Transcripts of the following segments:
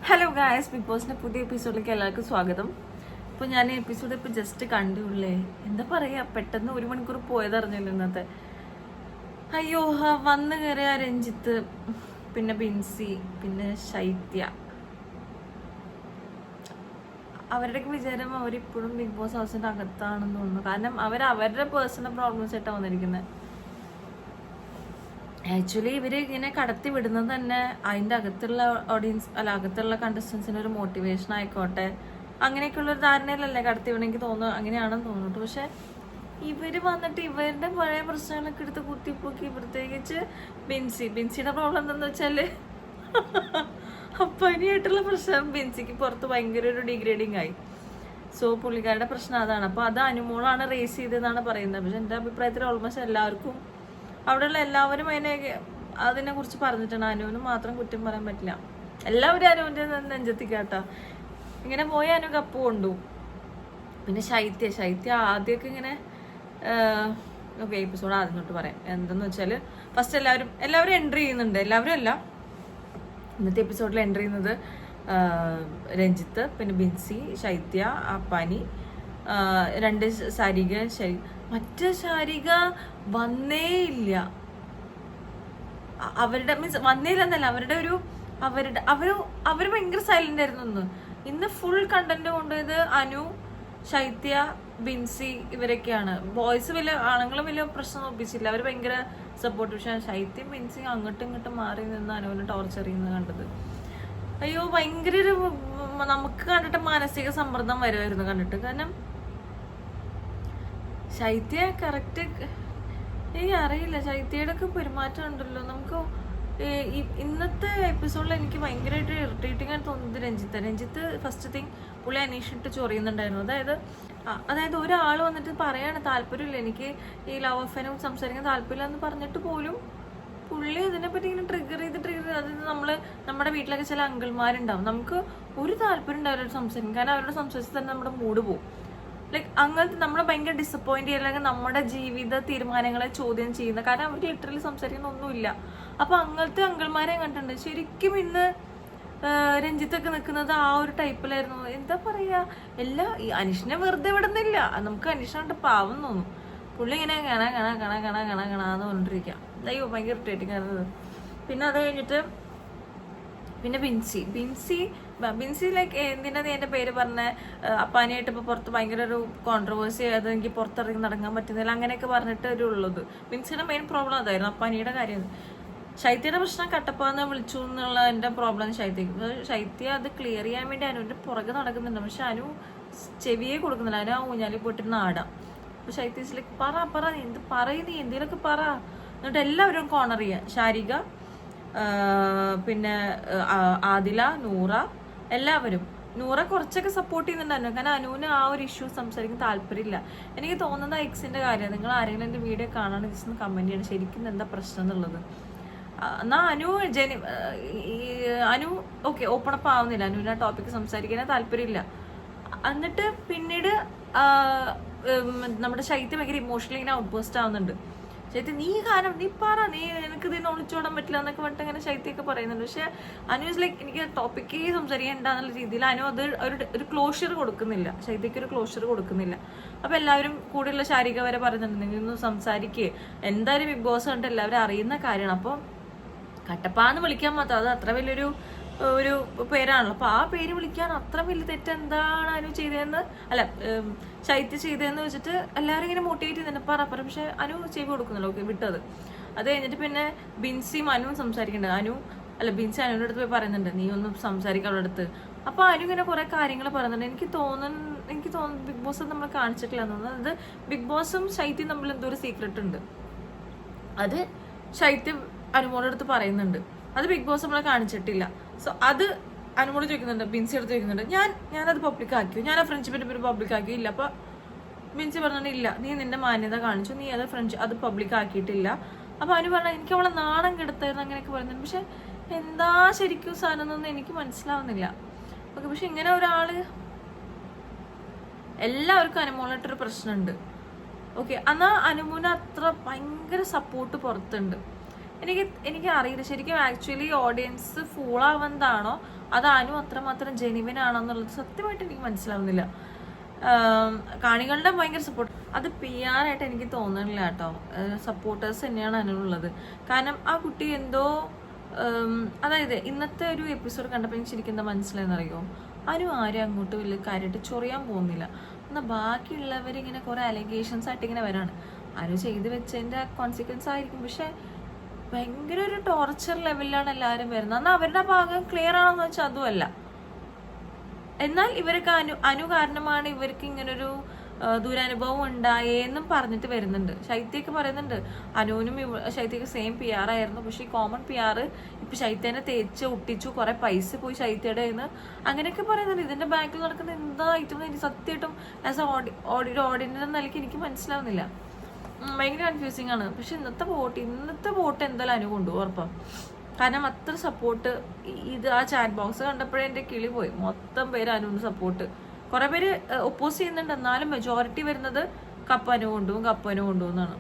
Hello guys, big ബോസിന്റെ പുതിയ എപ്പിസോഡിലേക്ക് എല്ലാവർക്കും സ്വാഗതം. ഇപ്പോൾ ഞാൻ എപ്പിസോഡ് ഇപ്പോൾ ജസ്റ്റ് കണ്ടുള്ളേ, എന്താ പറയുക, പെട്ടെന്ന് 1 മണിക്കൂർ പോയതറിഞ്ഞില്ല ഇന്നത്തെ. അയ്യോ, വന്നു കയറിയ രഞ്ജിത്ത്, പിന്നെ ബിൻസി, പിന്നെ ശൈത്യ, അവരുടെയൊക്കെ വിചാരം അവരിപ്പോഴും ബിഗ് ബോസ് ഹൗസിന്റെ അകത്താണെന്ന് തോന്നുന്നു. കാരണം അവരുടെ പേഴ്സണൽ പ്രോബ്ലംസ് ആയിട്ടാണ് വന്നിരിക്കുന്നത്. ആക്ച്വലി ഇവര് ഇങ്ങനെ കടത്തി വിടുന്നത് തന്നെ അതിൻ്റെ അകത്തുള്ള ഓഡിയൻസ് അകത്തുള്ള കണ്ടസ്റ്റൻസിന് ഒരു മോട്ടിവേഷൻ ആയിക്കോട്ടെ, അങ്ങനെയൊക്കെയുള്ള ഒരു ധാരണയിലല്ലേ കടത്തി വിടണമെങ്കിൽ തോന്നുന്നു, അങ്ങനെയാണെന്ന് തോന്നുന്നു. പക്ഷെ ഇവര് വന്നിട്ട് ഇവരുടെ പഴയ പ്രശ്നങ്ങളൊക്കെ എടുത്ത് കുത്തിപ്പൊക്കി, പ്രത്യേകിച്ച് ബിൻസിയുടെ പ്രോബ്ലം എന്താന്ന് വെച്ചാല് പനിയായിട്ടുള്ള പ്രശ്നം. ബിൻസിക്ക് പുറത്ത് ഭയങ്കര ഒരു ഡിഗ്രേഡിങ് ആയി. സോ പുള്ളിക്കാരുടെ പ്രശ്നം അതാണ്. അപ്പൊ അത് അനുമോളാണ് റേസ് ചെയ്തതെന്നാണ് പറയുന്നത്. പക്ഷെ എൻ്റെ അഭിപ്രായത്തിൽ ഓൾമോസ്റ്റ് എല്ലാവർക്കും, അവിടെയുള്ള എല്ലാവരും അതിനെ കുറിച്ച് പറഞ്ഞിട്ടാണ്. അനുവിന് മാത്രം കുറ്റം പറയാൻ പറ്റില്ല. എല്ലാവരും അനുവിൻ്റെ നെഞ്ചെത്തിക്കാട്ടോ. ഇങ്ങനെ പോയ അനു കപ്പ് കൊണ്ടു. പിന്നെ ശൈത്യ ആദ്യമൊക്കെ ഇങ്ങനെ ഓക്കെ, എപ്പിസോഡ് ആദ്യം തൊട്ട് പറയാം. എന്തെന്ന് വെച്ചാൽ ഫസ്റ്റ് എല്ലാവരും എൻട്രി ചെയ്യുന്നുണ്ട്. എല്ലാവരും അല്ല, ഇന്നത്തെ എപ്പിസോഡിൽ എൻട്രി ചെയ്യുന്നത് രഞ്ജിത്ത്, പിന്നെ ബിൻസി, ശൈത്യ, അപ്പാനി, 2 ശാരിക. മറ്റേ ശാരിക വന്നേ ഇല്ല. അവരുടെ മീൻസ് വന്നേയില്ലെന്നല്ല, അവര് ഭയങ്കര സൈലന്റ് ആയിരുന്നു. ഇന്ന് ഫുൾ കണ്ടന്റ് കൊണ്ടുപോയത് അനു, ശൈത്യ, ബിൻസി ഇവരൊക്കെയാണ്. ബോയ്സ് ആണുങ്ങളും വലിയ പ്രശ്നം ഒപ്പിച്ചില്ല. അവർ ഭയങ്കര സപ്പോർട്ട്. പക്ഷെ ശൈത്യം ബിൻസി അങ്ങോട്ടും ഇങ്ങോട്ടും മാറി നിന്ന് അനുവിനെ ടോർച്ചർ ചെയ്യുന്നത് കണ്ടത്, അയ്യോ ഭയങ്കര ഒരു നമുക്ക് കണ്ടിട്ട് മാനസിക സമ്മർദ്ദം വരുമായിരുന്നു കണ്ടിട്ട്. കാരണം ശൈത്യ കറക്റ്റ് അറിയില്ല, ശൈത്യയുടെ ഒക്കെ പെരുമാറ്റം ഉണ്ടല്ലോ. നമുക്ക് ഇന്നത്തെ എപ്പിസോഡിൽ എനിക്ക് ഭയങ്കരമായിട്ട് ഇറിറ്റേറ്റിംഗ് ആയിട്ട് തോന്നുന്നത് രഞ്ജിത്ത് ഫസ്റ്റ് തിങ് പുള്ളി അന്വേഷിച്ചിട്ട് ചൊറിയുന്നുണ്ടായിരുന്നു. അതായത് ഒരാൾ വന്നിട്ട് പറയാണ് താല്പര്യമില്ല, എനിക്ക് ഈ ലവ് അഫെയറിനെ സംസാരിക്കാൻ താല്പര്യമില്ല എന്ന് പറഞ്ഞിട്ട് പോലും പുള്ളി അതിനെപ്പറ്റി ഇങ്ങനെ ട്രിഗർ ചെയ്ത് അതായത് നമ്മുടെ വീട്ടിലൊക്കെ ചില അങ്കിൾമാരുണ്ടാവും, നമുക്ക് ഒരു താല്പര്യം ഉണ്ടാവും സംസാരിക്കും. കാരണം അവരോട് സംസാരിച്ച് തന്നെ നമ്മുടെ മൂഡ് പോകും. ലൈക്ക് അങ്ങനത്തെ നമ്മളെ ഭയങ്കര ഡിസപ്പോയിന്റ് ചെയ്യുക, അല്ലെങ്കിൽ നമ്മുടെ ജീവിത തീരുമാനങ്ങളെ ചോദ്യം ചെയ്യുന്ന, കാരണം അവർക്ക് ലിറ്ററലി സംസാരിക്കുന്ന ഒന്നുമില്ല. അപ്പൊ അങ്ങനത്തെ അങ്കിൾമാരെ കണ്ടിട്ടുണ്ട്. ശരിക്കും ഇന്ന് രഞ്ജിത്തൊക്കെ നിൽക്കുന്നത് ആ ഒരു ടൈപ്പിലായിരുന്നു. എന്താ പറയാ, ഈ അനീഷിനെ വെറുതെ വിടുന്നില്ല. നമുക്ക് അനീഷിനായിട്ട് പാവം തോന്നും. പുള്ളി ഇങ്ങനെ കണാന്ന് പറഞ്ഞിട്ടിരിക്കാം. അയ്യോ ഭയങ്കര ഇറിറ്റേറ്റിംഗ് ആയിരുന്നത്. പിന്നെ അത് കഴിഞ്ഞിട്ട് പിന്നെ ബിൻസി ലൈക്ക് എന്തിനാ നീ എൻ്റെ പേര് പറഞ്ഞ, അപ്പാനിയായിട്ട് ഇപ്പോൾ പുറത്ത് ഭയങ്കര ഒരു കോൺട്രവേഴ്സി, അത് എനിക്ക് പുറത്തിറങ്ങി നടക്കാൻ പറ്റുന്നില്ല, അങ്ങനെയൊക്കെ പറഞ്ഞിട്ട് ഒരു ഉള്ളത്. ബിൻസിയുടെ മെയിൻ പ്രോബ്ലം അതായിരുന്നു, അപ്പാനിയുടെ കാര്യം. ശൈത്യയുടെ പ്രശ്നം കട്ടപ്പാന്ന് വിളിച്ചു എന്നുള്ള എൻ്റെ പ്രോബ്ലം ശൈത്യ അത് ക്ലിയർ ചെയ്യാൻ വേണ്ടി അനുവിൻ്റെ പുറകെ നടക്കുന്നുണ്ട്. പക്ഷെ അനു ചെവിയെ കൊടുക്കുന്നില്ല. അനു ആ ഊഞ്ഞാലിൽ പോയിട്ടിരുന്ന് ആടാം. അപ്പോൾ ശൈത്യ ലൈക്ക് പറ നീ എന്തെങ്കിലുമൊക്കെ പറ. എന്നിട്ട് എല്ലാവരും കോർണർ ചെയ്യുക. ശാരിക, പിന്നെ ആദില, നൂറ, എല്ലാവരും. നൂറ കുറച്ചൊക്കെ സപ്പോർട്ട് ചെയ്യുന്നുണ്ടായിരുന്നു. കാരണം അനുവിന് ആ ഒരു ഇഷ്യൂ സംസാരിക്കാൻ താല്പര്യമില്ല. എനിക്ക് തോന്നുന്നത് എക്സിന്റെ കാര്യമാണ്. നിങ്ങൾ ആരെങ്കിലും എൻ്റെ വീഡിയോ കാണാണെങ്കിൽ ജസ്റ്റ് ഒന്ന് കമന്റ് ചെയ്യണം ശരിക്കും എന്താ പ്രശ്നം എന്നുള്ളത്. എന്നാ അനു ഓക്കെ ഓപ്പൺ അപ്പ് ആവുന്നില്ല, അനുവിന് ആ ടോപ്പിക്ക് സംസാരിക്കാനേ താല്പര്യമില്ല. എന്നിട്ട് പിന്നീട് നമ്മുടെ ശൈത്യം ഭയങ്കര ഇമോഷണലി ഇങ്ങനെ ഔട്ട് ബേസ്റ്റ് ആവുന്നുണ്ട്. ശൈത്യം നീ കാരണം നീ പറ, എനിക്ക് ഇതിനെ ഒളിച്ചോടാൻ പറ്റില്ല എന്നൊക്കെ പറഞ്ഞിട്ട് അങ്ങനെ ശൈത്യമൊക്കെ പറയുന്നുണ്ട്. പക്ഷെ അനു ഇസ് ലൈക്ക് എനിക്ക് ടോപ്പിക്കേ സംസാരിക്കണ്ടെന്നുള്ള രീതിയിൽ അനു അത് ഒരു ക്ലോഷർ കൊടുക്കുന്നില്ല, ശൈത്യക്ക് ഒരു ക്ലോഷർ കൊടുക്കുന്നില്ല. അപ്പൊ എല്ലാവരും കൂടെയുള്ള ശാരിക വരെ പറയുന്നുണ്ട് നിങ്ങൾ ഒന്ന് സംസാരിക്കുക, എന്തായാലും ബിഗ് ബോസ് കണ്ട് എല്ലാവരും അറിയുന്ന കാര്യമാണ്. അപ്പോൾ കട്ടപ്പാന്ന് വിളിക്കാൻ മാത്രം അത് അത്ര വലിയൊരു പേരാണല്ലോ. അപ്പൊ ആ പേര് വിളിക്കാൻ അത്ര വലിയ തെറ്റെന്താണ് അനു ചെയ്തതെന്ന്, അല്ല ശൈത്യ ചെയ്തതെന്ന് വെച്ചിട്ട് എല്ലാവരും ഇങ്ങനെ മോട്ടിവേറ്റ് ചെയ്യുന്നുണ്ട്. പറ പക്ഷെ അനു ചെവി കൊടുക്കുന്നുള്ളൂ. ഓക്കെ വിട്ടത്. അത് കഴിഞ്ഞിട്ട് പിന്നെ ബിൻസിയും അനുവും സംസാരിക്കുന്നുണ്ട്. ബിൻസി അനുവിൻ്റെ അടുത്ത് പോയി പറയുന്നുണ്ട് നീ ഒന്ന് സംസാരിക്കാം അവളുടെ അടുത്ത്. അപ്പൊ അനു ഇങ്ങനെ കുറെ കാര്യങ്ങൾ പറയുന്നുണ്ട്. എനിക്ക് തോന്നുന്നു ബിഗ് ബോസ് നമ്മൾ കാണിച്ചിട്ടില്ല എന്ന് തോന്നുന്നത്. അത് ബിഗ് ബോസും ശൈത്യം തമ്മിൽ എന്തോ ഒരു സീക്രട്ട് ഉണ്ട്. അത് ശൈത്യം അനുമോളുടെ അടുത്ത് പറയുന്നുണ്ട്. അത് ബിഗ് ബോസ് നമ്മളെ കാണിച്ചിട്ടില്ല. സോ അത് അനുമോള് ചോദിക്കുന്നുണ്ട്, ബിൻസി എടുത്ത് ചോദിക്കുന്നുണ്ട്, ഞാനത് പബ്ലിക് ആക്കിയോ, ഞാൻ ആ ഫ്രണ്ട്ഷിപ്പിന്റെ പേര് പബ്ലിക് ആക്കിയോ? ഇല്ല. അപ്പൊ ബിൻസി പറഞ്ഞിട്ട് ഇല്ല, നീ നിന്റെ മാന്യത കാണിച്ചു, നീ അത് പബ്ലിക് ആക്കിയിട്ടില്ല. അപ്പൊ അനു പറഞ്ഞ എനിക്ക് അവളെ നാണം കെടുത്തായിരുന്നു അങ്ങനെയൊക്കെ പറയുന്നുണ്ട്. പക്ഷെ എന്താ ശരിക്കും സാധനം എന്നൊന്നും എനിക്ക് മനസ്സിലാവുന്നില്ല. ഓക്കെ, പക്ഷെ ഇങ്ങനെ ഒരാള് എല്ലാവർക്കും അനുമോളായിട്ടൊരു പ്രശ്നമുണ്ട്. ഓക്കെ, എന്നാ അനുമോന് അത്ര ഭയങ്കര സപ്പോർട്ട് പുറത്തുണ്ട്. എനിക്ക് അറിയില്ല ശരിക്കും ആക്ച്വലി ഓഡിയൻസ് ഫൂളാവുന്നതാണോ അത് അനു അത്രമാത്രം ജെനുവിൻ ആണോ എന്നുള്ളത് സത്യമായിട്ട് എനിക്ക് മനസ്സിലാവുന്നില്ല. കാണികളുടെ ഭയങ്കര സപ്പോർട്ട് അത് PR ആയിട്ട് എനിക്ക് തോന്നുന്നില്ല കേട്ടോ. സപ്പോർട്ടേഴ്സ് തന്നെയാണ് അനുള്ളത്. കാരണം ആ കുട്ടി എന്തോ അതായത് ഇന്നത്തെ ഒരു എപ്പിസോഡ് കണ്ടപ്പോൾ എനിക്ക് ശരിക്കും എന്താ മനസ്സിലായെന്നറിയോ, അനു ആരും അങ്ങോട്ട് വലിയ കാര്യമായിട്ട് ചൊറിയാൻ പോകുന്നില്ല. എന്നാൽ ബാക്കിയുള്ളവരിങ്ങനെ കുറേ അലിഗേഷൻസ് ആയിട്ട് ഇങ്ങനെ വരാണ്. അനു ചെയ്ത് വെച്ചതിൻ്റെ കോൺസിക്വൻസ് ആയിരിക്കും, പക്ഷെ ഭയങ്കര ഒരു ടോർച്ചർ ലെവലിലാണ് എല്ലാവരും വരുന്നത്. എന്നാൽ അവരുടെ ഭാഗം ക്ലിയർ ആണെന്ന് വെച്ചാൽ അതുമല്ല. എന്നാൽ ഇവർക്ക് അനു കാരണമാണ് ഇവർക്ക് ഇങ്ങനൊരു ദുരനുഭവം ഉണ്ടായെന്നും പറഞ്ഞിട്ട് വരുന്നുണ്ട്. ശൈത്യക്ക് പറയുന്നുണ്ട് അനുവിനും ശൈത്യക്ക് സെയിം PR ആയിരുന്നു, പക്ഷെ ഈ കോമൺ PR ഇപ്പൊ ശൈത്യനെ തേച്ച് ഒട്ടിച്ചു, കുറെ പൈസ പോയി ശൈത്യയുടെ കയ്യിൽ നിന്ന് അങ്ങനെയൊക്കെ പറയുന്നുണ്ട്. ഇതിന്റെ ബാക്കിൽ നടക്കുന്ന എന്തായിട്ടും എനിക്ക് സത്യമായിട്ടും ആസ് ഓഡിയൻസ് നിലയ്ക്ക് എനിക്ക് മനസ്സിലാവുന്നില്ല. ഭയങ്കര കൺഫ്യൂസിങ് ആണ്. പക്ഷെ ഇന്നത്തെ വോട്ട് എന്തായാലും അനു കൊണ്ടുപോകും ഉറപ്പാം. കാരണം അത്ര സപ്പോർട്ട്. ഇത് ആ ചാറ്റ് ബോക്സ് കണ്ടപ്പോഴേ എൻ്റെ കിളി പോയി. മൊത്തം പേര് അനുവിന് സപ്പോർട്ട്. കുറെ പേര് ഒപ്പോസ് ചെയ്യുന്നുണ്ട്, എന്നാലും മെജോറിറ്റി വരുന്നത് കപ്പ് അനു കൊണ്ടുപോകുന്നാണ്.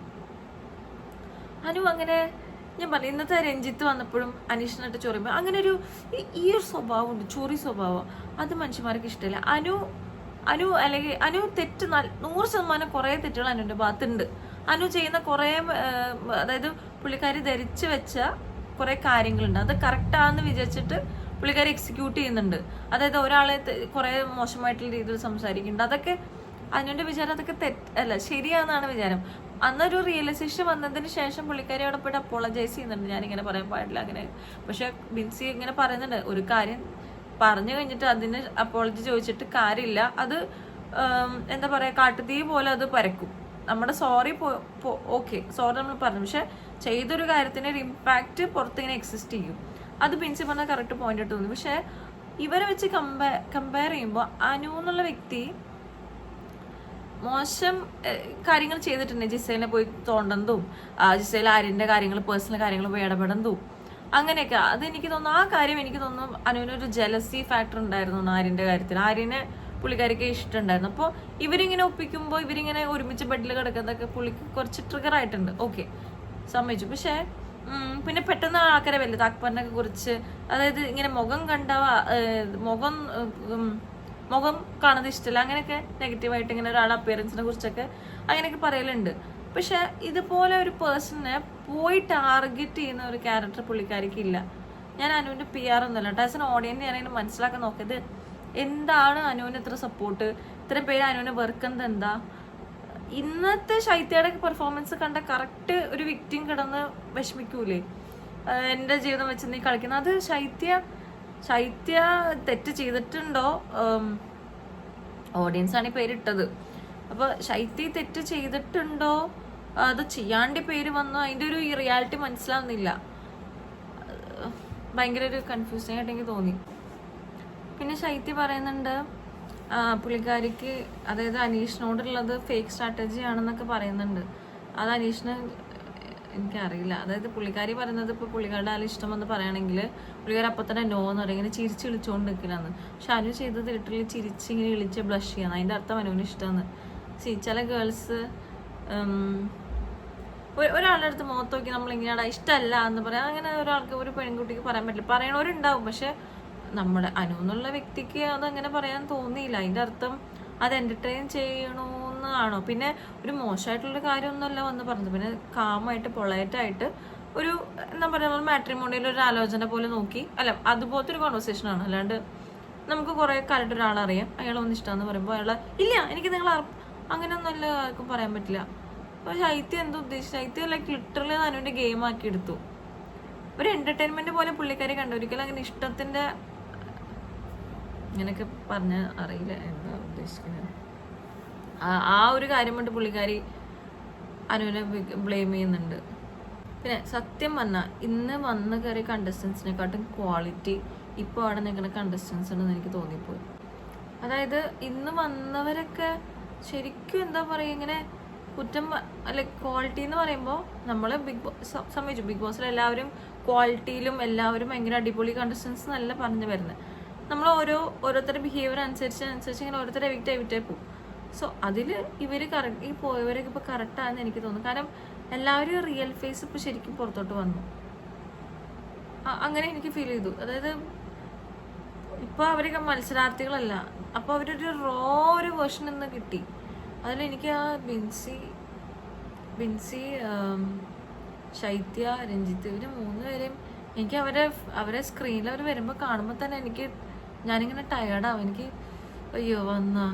അനു അങ്ങനെ ഞാൻ പറഞ്ഞു ഇന്നത്തെ രഞ്ജിത്ത് വന്നപ്പോഴും അനീഷിനായിട്ട് ചൊറിയുമ്പോൾ അങ്ങനെ ഒരു ഈ ഒരു സ്വഭാവമുണ്ട്, ചൊറി സ്വഭാവം. അത് മനുഷ്യന്മാർക്ക് ഇഷ്ടമില്ല. അനു അല്ലെങ്കിൽ അനു തെറ്റ് 100% കുറേ തെറ്റുകൾ അനുവിൻ്റെ ഭാഗത്തുണ്ട്. അനു ചെയ്യുന്ന കുറേ അതായത് പുള്ളിക്കാരി ധരിച്ചു വെച്ച കുറേ കാര്യങ്ങളുണ്ട്. അത് കറക്റ്റാന്ന് വിചാരിച്ചിട്ട് പുള്ളിക്കാരി എക്സിക്യൂട്ട് ചെയ്യുന്നുണ്ട്. അതായത് ഒരാളെ കുറേ മോശമായിട്ടുള്ള രീതിയിൽ സംസാരിക്കുന്നുണ്ട്. അതൊക്കെ അനുവിൻ്റെ വിചാരം അതൊക്കെ അല്ല ശരിയാണെന്നാണ് വിചാരം. അന്നൊരു റിയലൈസേഷൻ വന്നതിന് ശേഷം പുള്ളിക്കാരി അവിടെ പോയിട്ട് അപ്പോളജൈസ് ചെയ്യുന്നുണ്ട്, ഞാനിങ്ങനെ പറയാൻ പാടില്ല അങ്ങനെ. പക്ഷെ ബിൻസി ഇങ്ങനെ പറയുന്നുണ്ട്, ഒരു കാര്യം പറഞ്ഞു കഴിഞ്ഞിട്ട് അതിന് അപ്പോളജി ചോദിച്ചിട്ട് കാര്യമില്ല. അത് എന്താ പറയുക, കാട്ടുതീ പോലെ അത് പരക്കും. നമ്മുടെ സോറി ഓക്കെ സോറി നമ്മൾ പറഞ്ഞു, പക്ഷെ ചെയ്തൊരു കാര്യത്തിന് ഒരു ഇമ്പാക്റ്റ് പുറത്തിങ്ങനെ എക്സിസ്റ്റ് ചെയ്യും. അത് ബിൻസി പറഞ്ഞാൽ കറക്റ്റ് പോയിന്റ് ആയിട്ട് തോന്നി. പക്ഷെ ഇവരെ വെച്ച് കമ്പയർ ചെയ്യുമ്പോൾ അനു എന്നുള്ള വ്യക്തി മോശം കാര്യങ്ങൾ ചെയ്തിട്ടുണ്ട്. ജിസേലിനെ പോയി തോണ്ടുന്നതും ജിസേൽ ആര്യൻ്റെ കാര്യങ്ങൾ പേഴ്സണൽ കാര്യങ്ങൾ പോയി ഇടപെടുന്നതും അങ്ങനെയൊക്കെ. അതെനിക്ക് തോന്നുന്നു ആ കാര്യം എനിക്ക് തോന്നുന്നു അനുവിനൊരു ജലസി ഫാക്ടർ ഉണ്ടായിരുന്നു ആര്യൻ്റെ കാര്യത്തിൽ. ആര്യനെ പുള്ളിക്കാരിക്ക് ഇഷ്ടമുണ്ടായിരുന്നു. അപ്പോൾ ഇവരിങ്ങനെ ഒപ്പിക്കുമ്പോൾ ഇവരിങ്ങനെ ഒരുമിച്ച് ബെഡിൽ കിടക്കുന്നതൊക്കെ പുള്ളിക്ക് കുറച്ച് ട്രിഗർ ആയിട്ടുണ്ട്. ഓക്കെ സമ്മതിച്ചു. പക്ഷേ പിന്നെ പെട്ടെന്ന് ആൾക്കാരെ വല്ലത് അക്ബറിനൊക്കെ കുറിച്ച് അതായത് ഇങ്ങനെ മുഖം കാണുന്നത് ഇഷ്ടമല്ല അങ്ങനെയൊക്കെ നെഗറ്റീവായിട്ട് ഇങ്ങനെ ഒരാളുടെ അപ്പിയറൻസിനെ കുറിച്ചൊക്കെ അങ്ങനെയൊക്കെ പറയലുണ്ട്. പക്ഷെ ഇതുപോലെ ഒരു പേഴ്സണിനെ പോയി ടാർഗറ്റ് ചെയ്യുന്ന ഒരു ക്യാരക്ടർ പുള്ളിക്കാരിക്ക് ഇല്ല. ഞാൻ അനുവിൻ്റെ PR ഒന്നുമല്ല കേട്ടോ. ആസ് എൻ ഓഡിയൻസ് ഞാനതിനെ മനസ്സിലാക്കാൻ നോക്കിയത് എന്താണ് അനുവിന് ഇത്ര സപ്പോർട്ട്, ഇത്രയും പേര് അനുവിനെ വെറുക്കുന്നത് എന്താ. ഇന്നത്തെ ശൈത്യയുടെ പെർഫോമൻസ് കണ്ട കറക്റ്റ് ഒരു വിക്ടിം കിടന്ന് വിഷമിക്കൂലേ, എൻ്റെ ജീവിതം വെച്ച് നീ കളിക്കുന്നത്. അത് ശൈത്യ തെറ്റ് ചെയ്തിട്ടുണ്ടോ, ഓഡിയൻസാണ് ഈ പേരിട്ടത്. അപ്പോൾ ശൈത്യ തെറ്റ് ചെയ്തിട്ടുണ്ടോ അത് ചെയ്യാണ്ട് പേര് വന്നോ, അതിൻ്റെ ഒരു റിയാലിറ്റി മനസ്സിലാവുന്നില്ല. ഭയങ്കര ഒരു കൺഫ്യൂസിങ് ആയിട്ട് എനിക്ക് തോന്നി. പിന്നെ ശൈത്യ പറയുന്നുണ്ട് പുള്ളിക്കാരിക്ക് അതായത് അനീഷിനോടുള്ളത് ഫേക്ക് സ്ട്രാറ്റജി ആണെന്നൊക്കെ പറയുന്നുണ്ട്. അത് അനീഷിന് എനിക്കറിയില്ല. അതായത് പുള്ളിക്കാരി പറയുന്നത് ഇപ്പോൾ പുള്ളിക്കാരുടെ ആൾ ഇഷ്ടമെന്ന് പറയുകയാണെങ്കിൽ പുള്ളിക്കാരി അപ്പം തന്നെ നോ എന്ന് പറയും, ഇങ്ങനെ ചിരിച്ച് വിളിച്ചുകൊണ്ട് നിൽക്കലാന്ന്. പക്ഷെ അനു ചെയ്തത് ലിറ്ററലി ചിരിച്ച് ഇങ്ങനെ വിളിച്ച് ബ്ലഷ് ചെയ്യാന്ന്. അതിൻ്റെ അർത്ഥം അനുവിന് ഇഷ്ടമാണ്. ചില ഗേൾസ് ഒരാളുടെ അടുത്ത് മുഖത്ത് നോക്കി നമ്മളിങ്ങനെ ഇഷ്ടമല്ല എന്ന് പറയാം. അങ്ങനെ ഒരാൾക്ക് ഒരു പെൺകുട്ടിക്ക് പറയാൻ പറ്റില്ല. പറയണവരുണ്ടാവും, പക്ഷെ നമ്മുടെ അനു എന്നുള്ള വ്യക്തിക്ക് അതങ്ങനെ പറയാൻ തോന്നിയില്ല. അതിൻ്റെ അർത്ഥം അത് എൻ്റർടൈൻ ചെയ്യണമെന്നാണോ. പിന്നെ ഒരു മോശമായിട്ടുള്ളൊരു കാര്യമൊന്നുമല്ല വന്ന് പറഞ്ഞത്. പിന്നെ കാമായിട്ട് പൊളൈറ്റായിട്ട് ഒരു എന്താ പറയുക, നമ്മൾ മാട്രിമോണിയിൽ ഒരു ആലോചന പോലെ നോക്കി അല്ല അതുപോലത്തെ ഒരു കോൺവെർസേഷനാണ്. അല്ലാണ്ട് നമുക്ക് കുറേ കാലത്ത് ഒരാളറിയാം, അയാളൊന്നും ഇഷ്ടമെന്ന് പറയുമ്പോൾ അയാളെ ഇല്ല എനിക്ക് നിങ്ങൾ അങ്ങനെയൊന്നുമല്ല ആർക്കും പറയാൻ പറ്റില്ല. അപ്പോൾ ശൈത്യം എന്താ ഉദ്ദേശിച്ചത്, ശൈത്യം ലൈക്ക് ലിറ്ററലി അനുവിൻ്റെ ഗെയിം ആക്കി എടുത്തു. ഒരു എൻ്റർടൈൻമെൻറ്റ് പോലെ പുള്ളിക്കാരി കണ്ടു. ഒരിക്കലും അങ്ങനെ ഇഷ്ടത്തിൻ്റെ ഇങ്ങനെയൊക്കെ പറഞ്ഞ അറിയില്ല എന്താ ഉദ്ദേശിക്കുന്നത്. ആ ഒരു കാര്യം കൊണ്ട് പുള്ളിക്കാരി അനുവിനെ ബ്ലെയിം ചെയ്യുന്നുണ്ട്. പിന്നെ സത്യം പറഞ്ഞാൽ ഇന്ന് വന്ന് കയറിയ കണ്ടസ്റ്റൻസിനെക്കാട്ടും ക്വാളിറ്റി ഇപ്പോൾ അവിടെ നിൽക്കുന്ന കണ്ടസ്റ്റൻസ് ഉണ്ടെന്ന് എനിക്ക് തോന്നിപ്പോയി. അതായത് ഇന്ന് വന്നവരൊക്കെ ശരിക്കും എന്താ പറയുക, ഇങ്ങനെ കുറ്റം അല്ല ക്വാളിറ്റി എന്ന് പറയുമ്പോൾ നമ്മൾ ബിഗ് ബോസ് സംബന്ധിച്ചു ബിഗ് ബോസിൽ എല്ലാവരും ക്വാളിറ്റിയിലും എല്ലാവരും ഭയങ്കര അടിപൊളി കണ്ടസ്റ്റൻസ് നല്ല പറഞ്ഞു വരുന്നത്. നമ്മൾ ഓരോരുത്തരുടെ ബിഹേവിയർ അനുസരിച്ച് ഇങ്ങനെ ഓരോരുത്തരെ എവിക്റ്റായി പോകും. സോ അതിൽ ഇവർ കറക്റ്റ് ഈ പോയവരൊക്കെ ഇപ്പോൾ കറക്റ്റാണെന്ന് എനിക്ക് തോന്നുന്നു. കാരണം എല്ലാവരും റിയൽ ഫേസ് ഇപ്പോൾ ശരിക്കും പുറത്തോട്ട് വന്നു. അങ്ങനെ എനിക്ക് ഫീൽ ചെയ്തു. അതായത് ഇപ്പോൾ അവരൊക്കെ മത്സരാർത്ഥികളല്ല, അപ്പോൾ അവരൊരു ഒരു വേർഷൻ നിന്ന് കിട്ടി. അതിലെനിക്ക് ആ ബിൻസി ശൈത്യ, രഞ്ജിത്ത്, ഇവർ 3 പേരെയും എനിക്ക് അവരെ സ്ക്രീനിൽ അവർ വരുമ്പോൾ കാണുമ്പോൾ തന്നെ ഞാനിങ്ങനെ ടയേർഡാവും. എനിക്ക് അയ്യോ വന്നാ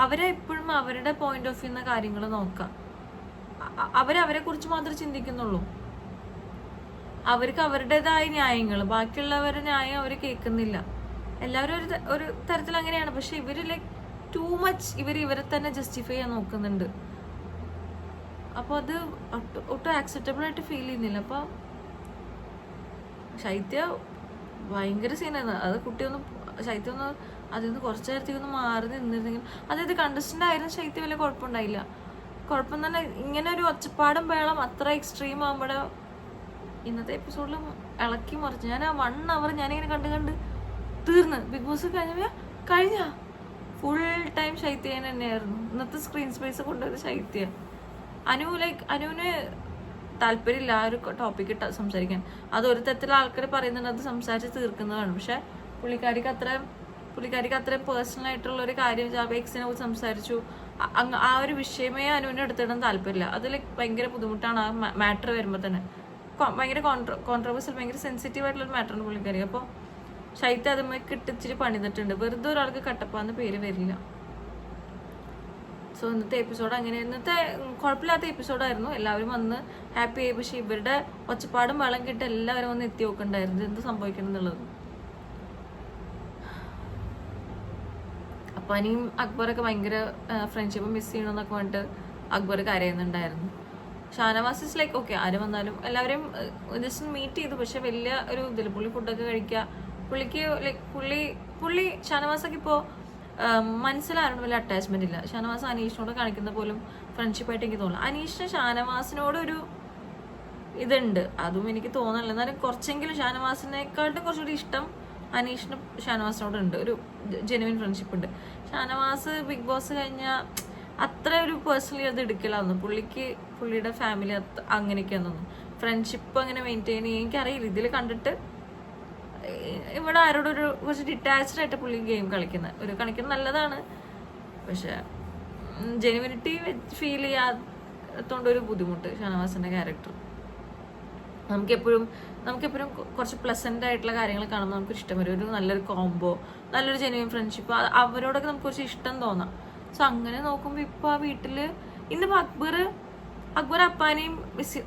അവരെ എപ്പോഴും അവരുടെ പോയിന്റ് ഓഫ് വ്യൂന്ന കാര്യങ്ങൾ നോക്കാം. അവരെ കുറിച്ച് മാത്രമേ ചിന്തിക്കുന്നുള്ളൂ. അവർക്ക് അവരുടേതായ ന്യായങ്ങൾ, ബാക്കിയുള്ളവരുടെ ന്യായം അവർ കേൾക്കുന്നില്ല. എല്ലാവരും ഒരു തരത്തിൽ അങ്ങനെയാണ്. പക്ഷെ ഇവര് ലൈക്ക് ടൂ മച്ച് ഇവരെ തന്നെ ജസ്റ്റിഫൈ ചെയ്യാൻ നോക്കുന്നുണ്ട്. അപ്പോൾ അത് ഒട്ടും ആക്സെപ്റ്റബിൾ ആയിട്ട് ഫീൽ ചെയ്യുന്നില്ല. അപ്പോൾ ശൈത്യ ഭയങ്കര സീനായിരുന്നു. അത് ശൈത്യം ഒന്ന് അതിൽ നിന്ന് കുറച്ച് നേരത്തേക്കൊന്ന് മാറി നിന്നിരുന്നെങ്കിൽ, അതായത് കണ്ടസ്റ്റന്റ് ആയിരുന്നു ശൈത്യം, വലിയ കുഴപ്പമുണ്ടായില്ല. കുഴപ്പം തന്നെ ഇങ്ങനെ ഒരു ഒച്ചപ്പാടും വേളം അത്ര എക്സ്ട്രീം ആകുമ്പോഴേ ഇന്നത്തെ എപ്പിസോഡിലും ഇളക്കി മറിച്ചു. ഞാൻ ആ 1 hour ഞാനിങ്ങനെ കണ്ട് തീർന്ന്. ബിഗ് ബോസ് കഴിഞ്ഞ ഫുൾ ടൈം ശൈത്യ തന്നെയായിരുന്നു. ഇന്നത്തെ സ്ക്രീൻ സ്പേസ് കൊണ്ടുവരുന്നത് ശൈത്യ. അനുവിന് താല്പര്യമില്ല ആ ഒരു ടോപ്പിക്ക് സംസാരിക്കാൻ. അത് ഒരു തരത്തിലുള്ള ആൾക്കാർ പറയുന്നുണ്ട് അത് സംസാരിച്ച് തീർക്കുന്നതാണ്. പക്ഷെ പുള്ളിക്കാരിക്ക് അത്രയും പേഴ്സണൽ ആയിട്ടുള്ള ഒരു കാര്യം എക്സിനെ കുറിച്ച് സംസാരിച്ചു. ആ ഒരു വിഷയമേ അനുവിനെ എടുത്തിടാൻ താല്പര്യമില്ല. അതിൽ ഭയങ്കര ബുദ്ധിമുട്ടാണ് ആ മാറ്റർ വരുമ്പോൾ തന്നെ. ഭയങ്കര കോൺട്രവേഴ്സ്യൽ, ഭയങ്കര സെൻസിറ്റീവ് ആയിട്ടുള്ള ഒരു മാറ്ററാണ് പുള്ളിക്കാരി. അപ്പോൾ ശൈത്യ അതുമായി ഇച്ചിരി പണിതിട്ടുണ്ട്. വെറുതെ ഒരാൾക്ക് കട്ടപ്പാന്ന് പേര് വരില്ല. സോ ഇന്നത്തെ എപ്പിസോഡ് അങ്ങനെ, ഇന്നത്തെ കുഴപ്പമില്ലാത്ത എപ്പിസോഡായിരുന്നു. എല്ലാവരും വന്ന് ഹാപ്പി ആയി. പക്ഷെ ഇവരുടെ ഒച്ചപ്പാടും വെള്ളം കിട്ടി എല്ലാവരും വന്ന് എത്തി നോക്കണ്ടായിരുന്നു എന്ത് സംഭവിക്കണം എന്നുള്ളത്. അപ്പം അനിയും അക്ബറൊക്കെ ഭയങ്കര ഫ്രണ്ട്ഷിപ്പ് മിസ് ചെയ്യണമെന്നൊക്കെ പറഞ്ഞിട്ട് അക്ബർ കരയുന്നുണ്ടായിരുന്നു. ഷാനവാസ് ഇസ് ലൈക്ക് ഓക്കെ, ആര് വന്നാലും എല്ലാവരെയും ജസ്റ്റ് മീറ്റ് ചെയ്തു. പക്ഷെ വലിയ ഒരു ഇതിൽ പുള്ളി ഫുഡൊക്കെ കഴിക്കുക. പുള്ളിക്ക് ലൈക്ക് പുള്ളി ഷാനവാസൊക്കെ ഇപ്പോൾ മനസ്സിലായിരുന്നു വലിയ അറ്റാച്ച്മെന്റ് ഇല്ല. ഷാനവാസ് അനീഷിനോട് കാണിക്കുന്ന പോലും ഫ്രണ്ട്ഷിപ്പായിട്ട് എനിക്ക് തോന്നുന്നു. അനീഷിന് ഷാനവാസിനോടൊരു ഇതുണ്ട്, അതും എനിക്ക് തോന്നുന്നില്ല. എന്നാലും കുറച്ചെങ്കിലും ഷാനവാസിനെക്കാട്ടും കുറച്ചുകൂടി ഇഷ്ടം അനീഷിന് ഷാനവാസിനോടുണ്ട്. ഒരു ജെനുവിൻ ഫ്രണ്ട്ഷിപ്പ് ഉണ്ട്. ഷാനവാസ് ബിഗ് ബോസ് കഴിഞ്ഞാൽ അത്ര ഒരു പേഴ്സണലി അത് എടുക്കലായിരുന്നു. പുള്ളിയുടെ ഫാമിലി അങ്ങനെയൊക്കെയാന്ന് തോന്നുന്നു. ഫ്രണ്ട്ഷിപ്പ് അങ്ങനെ മെയിൻറ്റെയിൻ ചെയ്യാൻ എനിക്കറിയില്ല. ഇതിൽ കണ്ടിട്ട് ഇവിടെ ആരോടൊരു കുറച്ച് ഡിറ്റാച്ച്ഡ് ആയിട്ട് പുള്ളി ഗെയിം കളിക്കുന്നത് നല്ലതാണ്. പക്ഷെ ജെനുവിനിറ്റി ഫീൽ ചെയ്യാത്തോണ്ടൊരു ബുദ്ധിമുട്ട് ഷാനവാസിന്റെ ക്യാരക്ടർ. നമുക്കെപ്പോഴും കുറച്ച് പ്ലസന്റ് ആയിട്ടുള്ള കാര്യങ്ങൾ കാണുമ്പോൾ നമുക്ക് ഇഷ്ടം വരും. ഒരു നല്ലൊരു കോംബോ, നല്ലൊരു ജെനുവിൻ ഫ്രണ്ട്ഷിപ്പ്, അവരോടൊക്കെ നമുക്ക് കുറച്ച് ഇഷ്ടം തോന്നാം. സോ അങ്ങനെ നോക്കുമ്പോൾ ഇപ്പോൾ ആ വീട്ടില് ഇന്നിപ്പോൾ അക്ബർ അപ്പാനെയും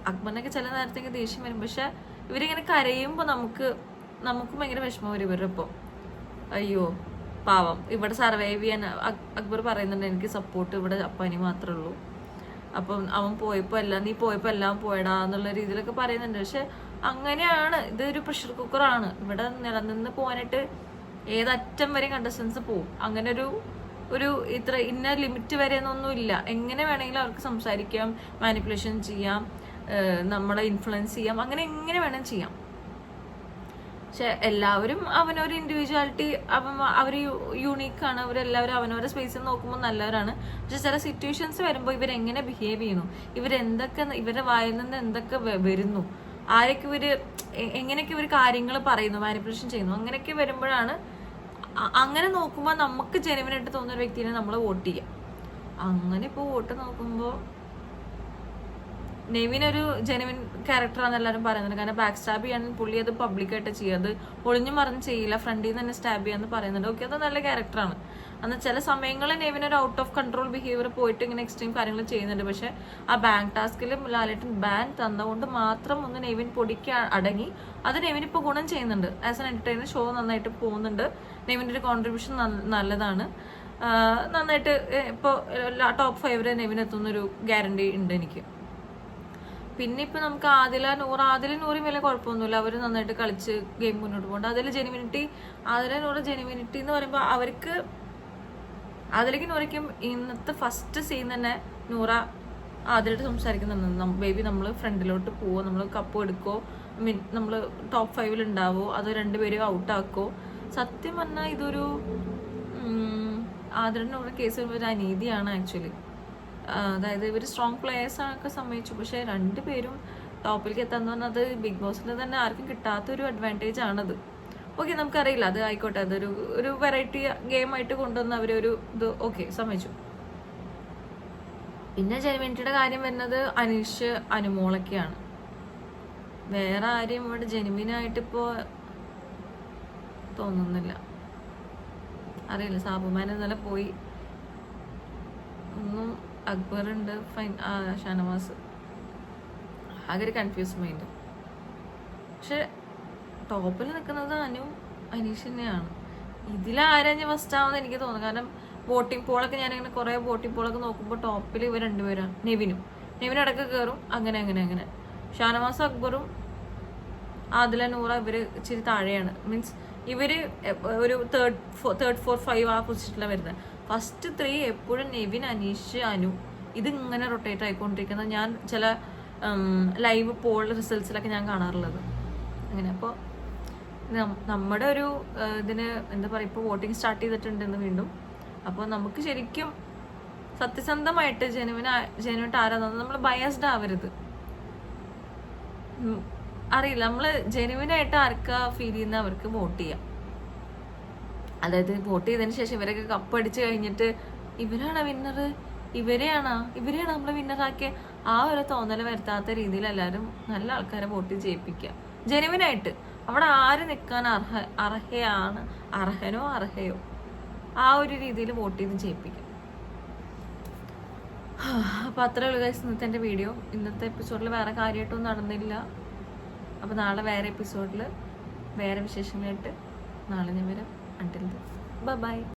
അക്ബറിനൊക്കെ ചില നേരത്തേക്ക് ദേഷ്യം വരും. പക്ഷെ ഇവരിങ്ങനെ കരയുമ്പോൾ നമുക്കും ഭയങ്കര വിഷമം വരും ഇവരുടെ ഇപ്പോൾ. അയ്യോ പാവം, ഇവിടെ സർവൈവ് ചെയ്യാൻ അക്ബർ പറയുന്നുണ്ട് എനിക്ക് സപ്പോർട്ട് ഇവിടെ അപ്പാനി മാത്രമേ ഉള്ളൂ. അപ്പം നീ പോയപ്പോൾ എല്ലാം പോയടാ എന്നുള്ള രീതിയിലൊക്കെ പറയുന്നുണ്ട്. പക്ഷെ അങ്ങനെയാണ്, ഇതൊരു പ്രഷർ കുക്കറാണ്. ഇവിടെ നിലനിന്ന് പോകാനായിട്ട് ഏതറ്റം വരെ കണ്ടസ്റ്റൻസ് പോവും. അങ്ങനെ ഒരു ഇത്ര ഇന്ന ലിമിറ്റ് വരെ എന്നൊന്നും ഇല്ല. എങ്ങനെ വേണമെങ്കിലും അവർക്ക് സംസാരിക്കാം, മാനിപ്പുലേഷൻ ചെയ്യാം, നമ്മളെ ഇൻഫ്ലുവൻസ് ചെയ്യാം, അങ്ങനെ എങ്ങനെ വേണം ചെയ്യാം. പക്ഷെ എല്ലാവരും അവനൊരു ഇൻഡിവിജ്വാലിറ്റി, അവർ യൂണീക്കാണ്. അവരെല്ലാവരും അവനവരുടെ സ്പേസിൽ നോക്കുമ്പോൾ നല്ലവരാണ്. പക്ഷെ ചില സിറ്റുവേഷൻസ് വരുമ്പോൾ ഇവരെങ്ങനെ ബിഹേവ് ചെയ്യുന്നു, ഇവരുടെ വായിൽ നിന്ന് എന്തൊക്കെ വരുന്നു, എങ്ങനെയൊക്കെ ഇവർ കാര്യങ്ങൾ പറയുന്നു, മാനിപ്പുലേഷൻ ചെയ്യുന്നു, അങ്ങനെയൊക്കെ വരുമ്പോഴാണ്, അങ്ങനെ നോക്കുമ്പോൾ നമുക്ക് ജെനുവിനായിട്ട് തോന്നുന്ന ഒരു വ്യക്തിനെ നമ്മൾ വോട്ട് ചെയ്യാം. അങ്ങനെ ഇപ്പോൾ വോട്ട് നോക്കുമ്പോൾ നെവിൻ ഒരു ജെനുവിൻ ക്യാരക്ടറാണെന്ന് എല്ലാവരും പറയുന്നുണ്ട്. കാരണം ബാക്ക് സ്റ്റാബ് ചെയ്യാൻ പുള്ളി അത് പബ്ലിക്കായിട്ട് ചെയ്യുക, അത് ഒളിഞ്ഞു മറിഞ്ഞ് ചെയ്യില്ല, ഫ്രണ്ടിൽ നിന്ന് തന്നെ സ്റ്റാബ് ചെയ്യാന്ന് പറയുന്നുണ്ട്. ഓക്കെ, അത് നല്ല ക്യാരക്ടറാണ്. എന്നാൽ ചില സമയങ്ങളിൽ നെവിൻ ഒരു ഔട്ട് ഓഫ് കൺട്രോൾ ബിഹേവിയർ പോയിട്ട് ഇങ്ങനെ എക്സ്ട്രീം കാര്യങ്ങൾ ചെയ്യുന്നുണ്ട്. പക്ഷെ ആ ബാങ്ക് ടാസ്കിലും ലാലേട്ടൻ ബാൻ തന്നുകൊണ്ട് മാത്രം ഒന്ന് നെവിൻ പൊടിക്ക് അടങ്ങി. അത് നെവിൻ ഇപ്പോൾ ഗുണം ചെയ്യുന്നുണ്ട്. ആസ് എൻ എന്റർടൈനർ ഷോ നന്നായിട്ട് പോകുന്നുണ്ട്. നെവിൻ്റെ ഒരു കോൺട്രിബ്യൂഷൻ നല്ലതാണ്. നന്നായിട്ട് ഇപ്പോൾ ടോപ്പ് 5 നെവിൻ എത്തുന്നൊരു ഗ്യാരണ്ടി ഉണ്ട് എനിക്ക്. പിന്നെ ഇപ്പൊ നമുക്ക് ആദിലും നൂറും വലിയ കുഴപ്പമൊന്നുമില്ല. അവർ നന്നായിട്ട് കളിച്ച് ഗെയിം മുന്നോട്ട് പോകുന്നുണ്ട്. അതിൽ നൂറ് ജെനുവിനിറ്റി എന്ന് പറയുമ്പോൾ അവർക്ക് അതിലേക്ക് നൂറയ്ക്കും ഇന്നത്തെ ഫസ്റ്റ് സീൻ തന്നെ നൂറ ആദിലായിട്ട് സംസാരിക്കുന്നുണ്ട്. ബേബി നമ്മൾ ഫ്രണ്ടിലോട്ട് പോവോ, നമ്മൾ കപ്പ് എടുക്കോ, നമ്മൾ ടോപ്പ് 5 ഉണ്ടാവോ, അത് രണ്ടുപേരും ഔട്ടാക്കോ. സത്യം പറഞ്ഞാൽ ഇതൊരു ആദിലിനോട് കേസ് വരുമ്പോൾ ഒരു അനീതിയാണ് ആക്ച്വലി. അതായത് ഇവർ സ്ട്രോങ് പ്ലേയേഴ്സൊക്കെ സമ്മതിച്ചു, പക്ഷെ രണ്ടുപേരും ടോപ്പിലേക്ക് എത്താന്ന് പറഞ്ഞാൽ അത് ബിഗ് ബോസിൽ തന്നെ ആർക്കും കിട്ടാത്തൊരു അഡ്വാൻറ്റേജ് ആണത്. ഓക്കെ, നമുക്കറിയില്ല, അത് ആയിക്കോട്ടെ, അതൊരു വെറൈറ്റി ഗെയിം ആയിട്ട് കൊണ്ടുവന്ന അവരൊരു ഇത് ഓക്കെ സമ്മതിച്ചു. പിന്നെ ജെനുവിനിറ്റിയുടെ കാര്യം വരുന്നത് അനീഷ് അനുമോളൊക്കെയാണ്. വേറെ ആരും ഇവിടെ ജെനുവിനായിട്ടിപ്പോൾ തോന്നുന്നില്ല. അറിയില്ല, സാബുമാൻ ഇന്നലെ പോയി, ഒന്നും അക്ബറുണ്ട്, ഷാനവാസ്, ആകെ ഒരു കൺഫ്യൂസ് മൈൻഡ്. പക്ഷെ ടോപ്പിൽ നിൽക്കുന്നത് അനീഷ് തന്നെയാണ്. ഇതിലാരാ ഞാൻ ഫസ്റ്റ് ആവുമെന്ന് എനിക്ക് തോന്നുന്നു. കാരണം വോട്ടിംഗ് പോളൊക്കെ ഞാനിങ്ങനെ കുറേ വോട്ടിംഗ് പോളൊക്കെ നോക്കുമ്പോൾ ടോപ്പിൽ ഇവർ രണ്ടുപേരാണ്. നെവിൻ ഇടയ്ക്ക് കയറും, അങ്ങനെ ഷാനവാസും അക്ബറും ആദില നൂറ ഇവര് ഇച്ചിരി താഴെയാണ്. മീൻസ് ഇവര് ഒരു തേർഡ് 4 5 ആ പൊസിഷനിലാണ് വരുന്നത്. ഫസ്റ്റ് 3 എപ്പോഴും നെവിൻ, അനീഷ്, അനു ഇതിങ്ങനെ റൊട്ടേറ്റ് ആയിക്കൊണ്ടിരിക്കുന്നത് ഞാൻ ചില ലൈവ് പോൾ റിസൾട്ട്സിലൊക്കെ ഞാൻ കാണാറുള്ളത് അങ്ങനെ. അപ്പോൾ നമ്മുടെ ഒരു ഇതിന് എന്താ പറയുക, ഇപ്പോൾ വോട്ടിംഗ് സ്റ്റാർട്ട് ചെയ്തിട്ടുണ്ടെന്ന് വീണ്ടും. അപ്പോൾ നമുക്ക് ശരിക്കും സത്യസന്ധമായിട്ട് ജെനുവിനായിട്ട് ആരാധന, നമ്മൾ ബയസ്ഡ് ആവരുത്. അറിയില്ല, നമ്മൾ ജെനുവിനായിട്ട് ആർക്കാ ഫീൽ ചെയ്യുന്ന അവർക്ക് വോട്ട് ചെയ്യാം. അതായത് വോട്ട് ചെയ്തതിന് ശേഷം ഇവരൊക്കെ കപ്പടിച്ച് കഴിഞ്ഞിട്ട് ഇവരാണ് വിന്നർ, ഇവരെയാണ് നമ്മൾ വിന്നറാക്കിയ ആ ഒരു തോന്നൽ വരുത്താത്ത രീതിയിൽ എല്ലാവരും നല്ല ആൾക്കാരെ വോട്ട് ചെയ്യിപ്പിക്കുക ജെനുവിനായിട്ട്. അവിടെ ആര് നിൽക്കാൻ അർഹനോ ആ ഒരു രീതിയിൽ വോട്ട് ചെയ്ത് ചെയ്യിപ്പിക്കുക. അപ്പോൾ അത്രേ ഉള്ളൂ ഗൈസ് ഇന്നത്തെ എൻ്റെ വീഡിയോ. ഇന്നത്തെ എപ്പിസോഡിൽ വേറെ കാര്യമായിട്ടൊന്നും നടന്നില്ല. അപ്പോൾ നാളെ വേറെ എപ്പിസോഡിൽ വേറെ വിശേഷങ്ങളായിട്ട് നാളെ ഞാൻ വരാം. Until by.